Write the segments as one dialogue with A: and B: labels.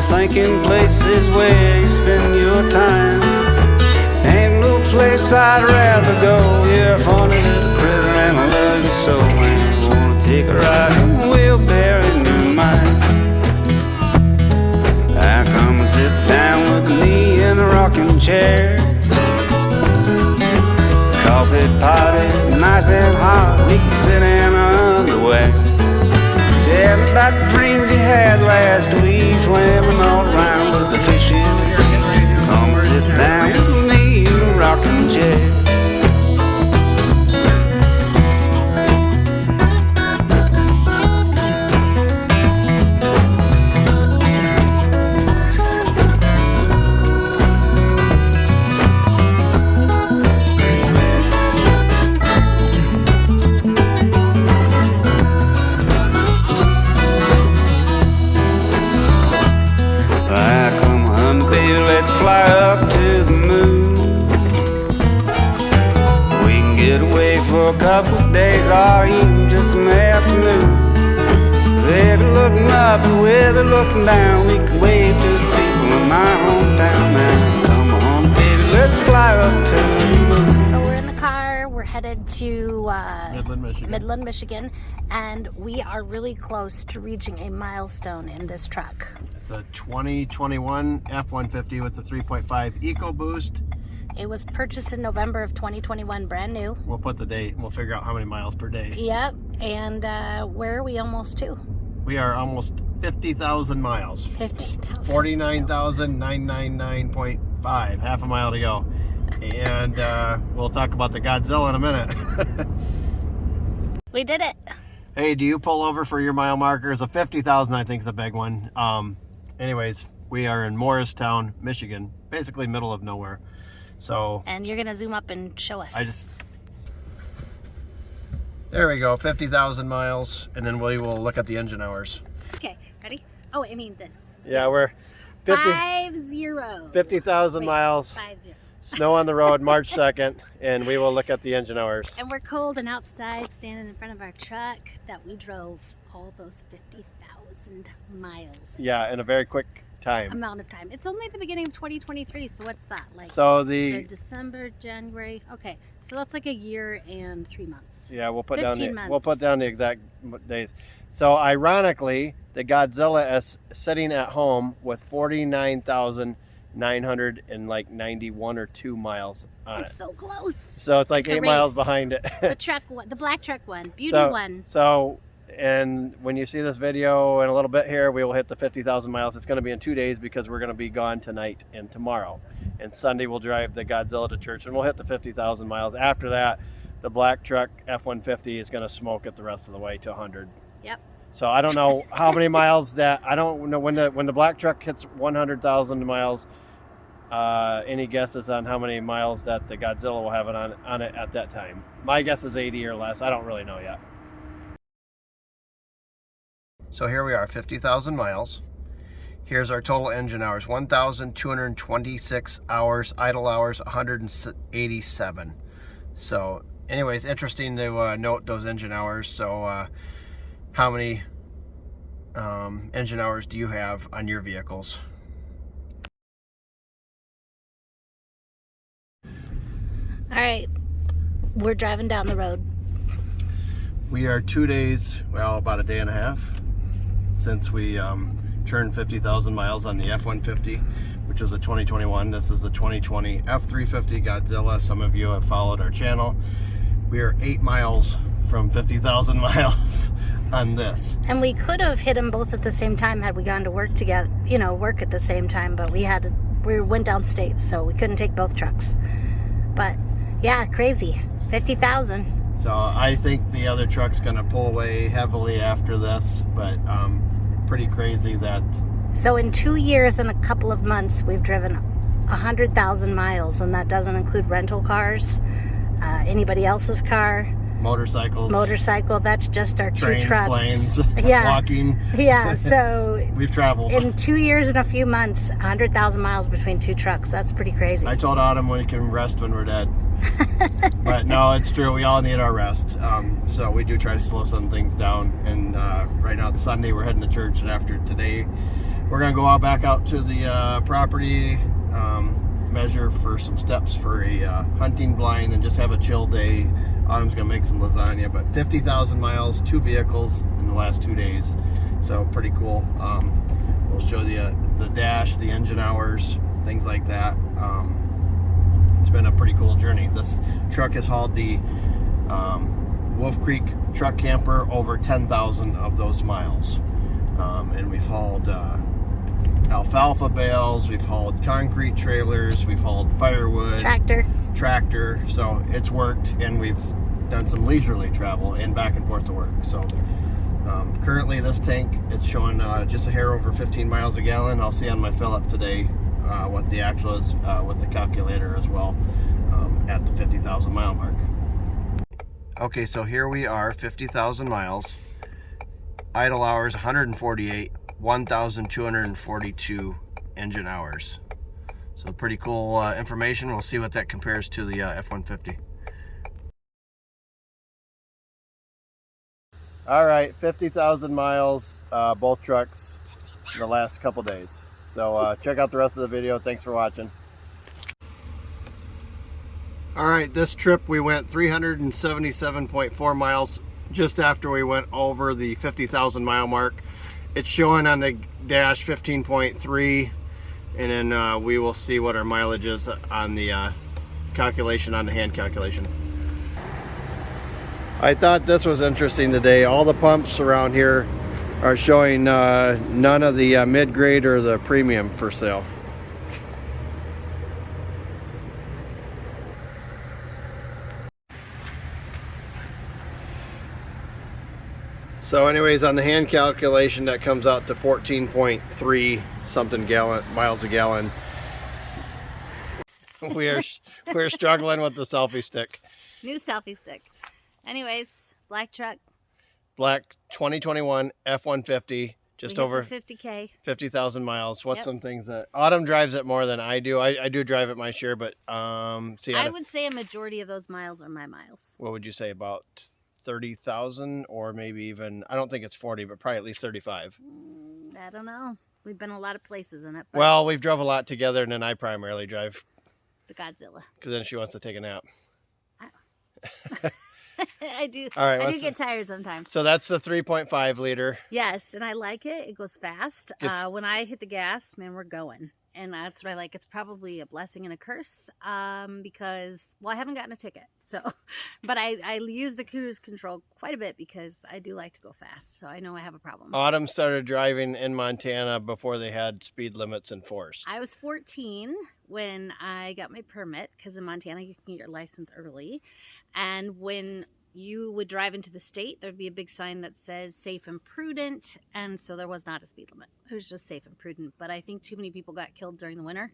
A: Thinking places where you spend your time. Ain't no place I'd rather go. You're a funny little critter and I love you so, man. I wanna take a ride and we'll bear in your mind. I come and sit down with me in a rocking chair. Coffee pot is nice and hot. We can sit in our underwear. Tell me about the dreams you had last week, swimming all around with the fish in the sea. Come sit down with me in a rocking chair. Fly up to the moon. We can get away for a couple of days or even just an afternoon. They'll be looking up and we'll be looking down. We can wave to the people in my hometown now. Come on, baby, let's fly up to the moon.
B: So we're in the car. We're headed to
C: Midland,
B: Michigan, and we are really close to reaching a milestone in this truck.
C: It's a 2021 F-150 with the 3.5 EcoBoost.
B: It was purchased in November of 2021, brand new.
C: We'll put the date and we'll figure out how many miles per day.
B: Yep, and where are we almost to?
C: We are almost 50,000 miles.
B: 50,000.
C: 49,999.5, half a mile to go. And we'll talk about the Godzilla in a minute.
B: We did it.
C: Hey, do you pull over for your mile markers? A 50,000 I think is a big one. Anyways, we are in Morristown, Michigan, basically middle of nowhere. So,
B: and you're gonna zoom up and show us.
C: There we go, 50,000 miles, and then we will look at the engine hours.
B: Okay, ready? Oh, I mean this.
C: Yeah, we're 50,000 miles.
B: 50.
C: Snow on the road, March 2nd, and we will look at the engine hours.
B: And we're cold and outside, standing in front of our truck that we drove all those 50,000 miles.
C: Yeah, in a very quick
B: amount of time. It's only the beginning of 2023, so what's that like?
C: So
B: December, January. Okay, so that's like a year and 3 months.
C: Yeah, we'll put
B: 15 months.
C: We'll put down the exact days. So ironically, the Godzilla is sitting at home with 49,991 or 2 miles on it.
B: It's so close.
C: So it's like 8 miles behind it.
B: The truck one, the black truck one, one.
C: So, and when you see this video in a little bit here, we will hit the 50,000 miles. It's going to be in 2 days because we're going to be gone tonight and tomorrow. And Sunday we'll drive the Godzilla to church and we'll hit the 50,000 miles. After that, the black truck F-150 is going to smoke it the rest of the way to 100.
B: Yep.
C: So I don't know how many miles that, I don't know when the black truck hits 100,000 miles. Any guesses on how many miles that the Godzilla will have on it at that time? My guess is 80 or less. I don't really know yet. So here we are, 50,000 miles. Here's our total engine hours, 1,226 hours, idle hours, 187. So anyways, interesting to note those engine hours. So how many engine hours do you have on your vehicles?
B: All right, we're driving down the road.
C: We are 2 days, well, about a day and a half since we turned 50,000 miles on the F-150, which is a 2021. This is the 2020 F-350 Godzilla. Some of you have followed our channel. We are 8 miles from 50,000 miles on this.
B: And we could have hit them both at the same time had we gone to work together, work at the same time, but we went downstate, so we couldn't take both trucks. But yeah, crazy, 50,000.
C: So I think the other truck's gonna pull away heavily after this, but pretty crazy that
B: So in 2 years and a couple of months, we've driven 100,000 miles, and that doesn't include rental cars, anybody else's car.
C: Motorcycle,
B: that's just our
C: trains,
B: 2 trucks.
C: Planes,
B: yeah.
C: Walking.
B: Yeah, so
C: we've traveled.
B: In 2 years and a few months, 100,000 miles between 2 trucks. That's pretty crazy.
C: I told Autumn we can rest when we're dead. But no, it's true. We all need our rest. So we do try to slow some things down. And right now it's Sunday. We're heading to church. And after today, we're going to go back out to the property, measure for some steps for a hunting blind, and just have a chill day. Autumn's going to make some lasagna. But 50,000 miles, 2 vehicles in the last 2 days. So pretty cool. We'll show you the dash, the engine hours, things like that. It's been a pretty cool journey. This truck has hauled the Wolf Creek truck camper over 10,000 of those miles. And we've hauled alfalfa bales, we've hauled concrete trailers, we've hauled firewood. Tractor. So it's worked, and we've done some leisurely travel and back and forth to work. So currently this tank is showing just a hair over 15 miles a gallon. I'll see on my fill up today what the actual is with the calculator as well at the 50,000 mile mark. Okay, so here we are, 50,000 miles. Idle hours 148, 1,242 engine hours. So pretty cool information. We'll see what that compares to the F-150. All right, 50,000 miles, both trucks in the last couple days. So check out the rest of the video. Thanks for watching. All right, this trip we went 377.4 miles just after we went over the 50,000 mile mark. It's showing on the dash 15.3, and then we will see what our mileage is on the calculation, on the hand calculation. I thought this was interesting today. All the pumps around here are showing none of the mid-grade or the premium for sale. So anyways, on the hand calculation, that comes out to 14.3 something miles a gallon. We're struggling with the selfie stick.
B: New selfie stick. Anyways, black truck.
C: Black 2021 F-150, just over
B: 50K.
C: 50,000 miles. What's some things that Autumn drives it more than I do? I do drive it my share, but see,
B: I would say a majority of those miles are my miles.
C: What would you say, about 30,000, or maybe even, I don't think it's 40, but probably at least 35.
B: I don't know. We've been a lot of places in it. But
C: well, we've drove a lot together, and then I primarily drive
B: the Godzilla.
C: Because then she wants to take a nap.
B: I do.
C: All right,
B: I do get tired sometimes.
C: So that's the 3.5 liter.
B: Yes, and I like it. It goes fast. When I hit the gas, man, we're going. And that's what I like. It's probably a blessing and a curse because, well, I haven't gotten a ticket. So, but I use the cruise control quite a bit because I do like to go fast. So I know I have a problem.
C: Autumn started driving in Montana before they had speed limits enforced.
B: I was 14 when I got my permit because in Montana you can get your license early. And when you would drive into the state, there'd be a big sign that says safe and prudent. And so there was not a speed limit. It was just safe and prudent. But I think too many people got killed during the winter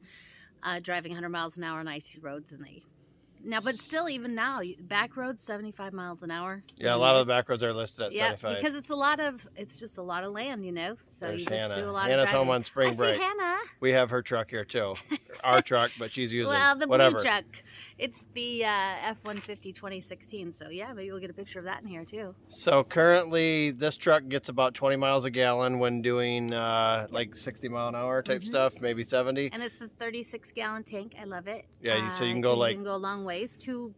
B: driving 100 miles an hour on icy roads. And but still, even now, back roads, 75 miles an hour.
C: Yeah, a lot of the back roads are listed at 75.
B: Because it's just a lot of land, you know. So
C: there's
B: you just
C: Hannah.
B: do a lot
C: Hannah's
B: of driving.
C: home on spring break.
B: Hannah.
C: We have her truck here too. Our truck, but she's using
B: the
C: whatever.
B: blue truck. It's the F-150 2016. So yeah, maybe we'll get a picture of that in here too.
C: So currently, this truck gets about 20 miles a gallon when doing like 60 mile an hour type stuff, maybe 70.
B: And it's the 36-gallon tank. I love it.
C: Yeah, so you can go
B: you can go a long ways. Two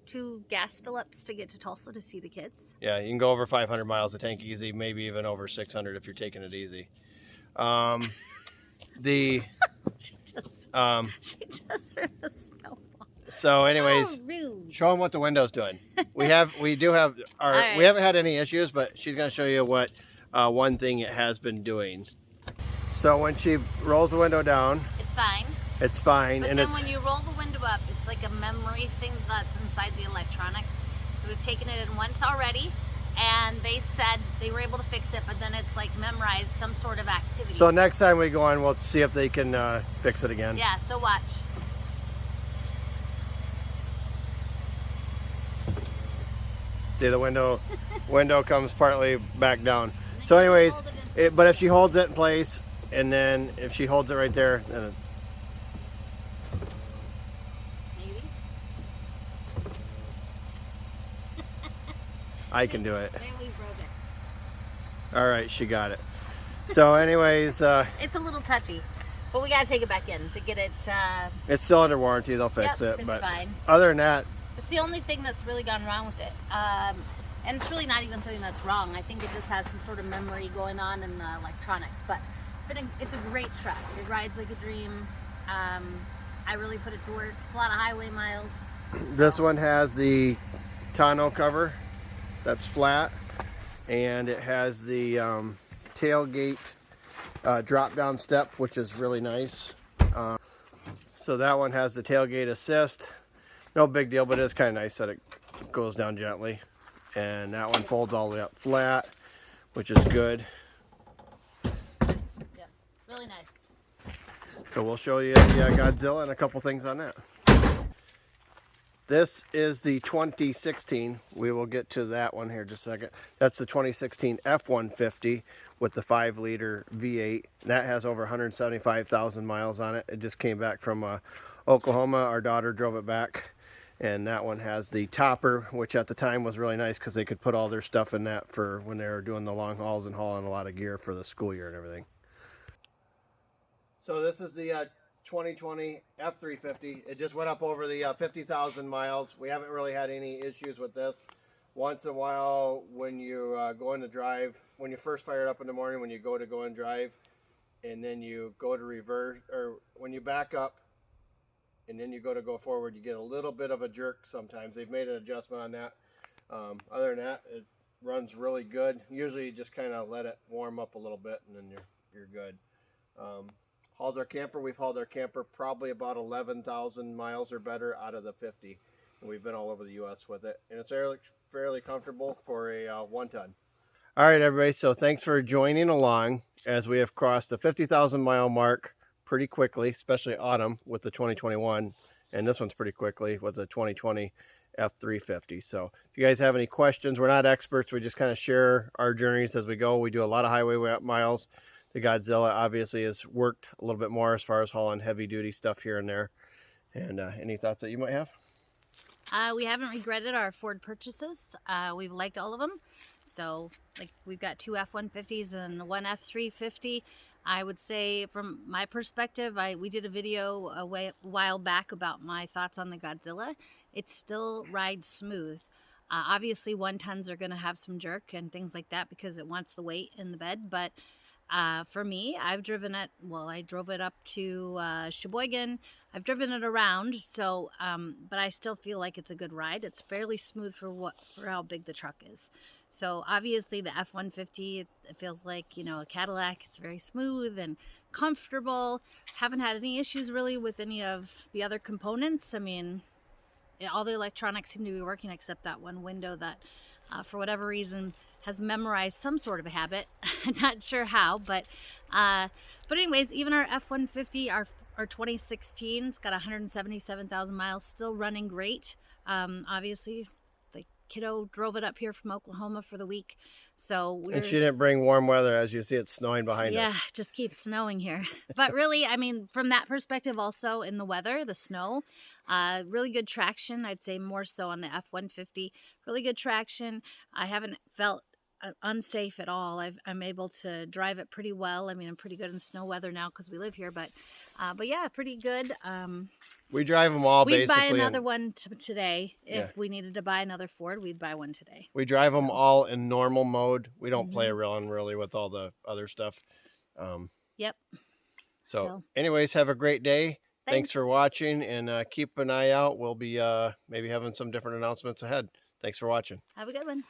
B: gas fill-ups to get to Tulsa to see the kids.
C: Yeah, you can go over 500 miles a tank easy, maybe even over 600 if you're taking it easy.
B: She just threw a snowball.
C: So anyways, show them what the window's doing. We haven't had any issues, but she's going to show you what one thing it has been doing. So when she rolls the window down,
B: it's fine.
C: It's fine.
B: But then when you roll the window up, it's like a memory thing that's inside the electronics. So we've taken it in once already, and they said they were able to fix it, but then it's like memorized some sort of activity.
C: So next time we go on, we'll see if they can fix it again.
B: Yeah, so watch.
C: See, the window comes partly back down. So anyways, but if she holds it in place, and then if she holds it right there, then
B: Maybe.
C: I can do it.
B: Maybe we broke it.
C: All right, she got it. So anyways,
B: It's a little touchy, but we gotta take it back in to get it.
C: it's still under warranty. They'll fix
B: Yep,
C: it.
B: it's
C: But
B: fine.
C: other than that,
B: It's the only thing that's really gone wrong with it. And it's really not even something that's wrong. I think it just has some sort of memory going on in the electronics. But it's a great truck. It rides like a dream. I really put it to work. It's a lot of highway miles.
C: this one has the tonneau cover that's flat, and it has the tailgate drop down step, which is really nice. So that one has the tailgate assist. No big deal, but it's kind of nice that it goes down gently. And that one folds all the way up flat, which is good.
B: Yeah, really nice.
C: So we'll show you the Godzilla and a couple things on that. This is the 2016. We will get to that one here in just a second. That's the 2016 F-150 with the 5-liter V8. That has over 175,000 miles on it. It just came back from Oklahoma. Our daughter drove it back. And that one has the topper, which at the time was really nice because they could put all their stuff in that for when they were doing the long hauls and hauling a lot of gear for the school year and everything. So this is the 2020 F-350. It just went up over the 50,000 miles. We haven't really had any issues with this. Once in a while, when you go in to drive, when you first fire it up in the morning, when you go and drive, and then you go to reverse, or when you back up, and then you go forward, you get a little bit of a jerk sometimes. They've made an adjustment on that. Other than that, it runs really good. Usually you just kind of let it warm up a little bit, and then you're good. Hauls our camper. We've hauled our camper probably about 11,000 miles or better out of the 50. And we've been all over the U.S. with it. And it's fairly comfortable for a 1-ton. All right, everybody. So thanks for joining along as we have crossed the 50,000 mile mark pretty quickly, especially Autumn with the 2021, and this one's pretty quickly with the 2020 F-350. So if you guys have any questions, we're not experts. We just kind of share our journeys as we go. We do a lot of highway miles. The Godzilla obviously has worked a little bit more as far as hauling heavy duty stuff here and there. And any thoughts that you might have?
B: We haven't regretted our Ford purchases. We've liked all of them. So like we've got 2 F-150s and 1 F-350. I would say from my perspective, we did a video a while back about my thoughts on the Godzilla. It still rides smooth. Obviously 1-tons are going to have some jerk and things like that because it wants the weight in the bed. But for me, I've driven it, well, I drove it up to Sheboygan. I've driven it around, so, but I still feel like it's a good ride. It's fairly smooth for how big the truck is. So obviously the F-150, it feels like, you know, a Cadillac. It's very smooth and comfortable. Haven't had any issues really with any of the other components. I mean, all the electronics seem to be working except that one window that, for whatever reason, has memorized some sort of a habit. I'm not sure how, but anyways, even our F-150, our 2016, it's got 177,000 miles, still running great. Obviously, the kiddo drove it up here from Oklahoma for the week, so
C: and she didn't bring warm weather. As you see, it's snowing behind us.
B: Yeah, just keeps snowing here. But really, I mean, from that perspective, also in the weather, the snow, really good traction. I'd say more so on the F-150. Really good traction. I haven't felt unsafe at all. I'm able to drive it pretty well. I mean, I'm pretty good in snow weather now because we live here, but yeah, pretty good.
C: We drive them all
B: we'd
C: basically.
B: We'd buy another one today. If we needed to buy another Ford, we'd buy one today.
C: We drive them all in normal mode. We don't play around really with all the other stuff.
B: Yep.
C: So anyways, have a great day. Thanks for watching, and keep an eye out. We'll be maybe having some different announcements ahead. Thanks for watching.
B: Have a good one.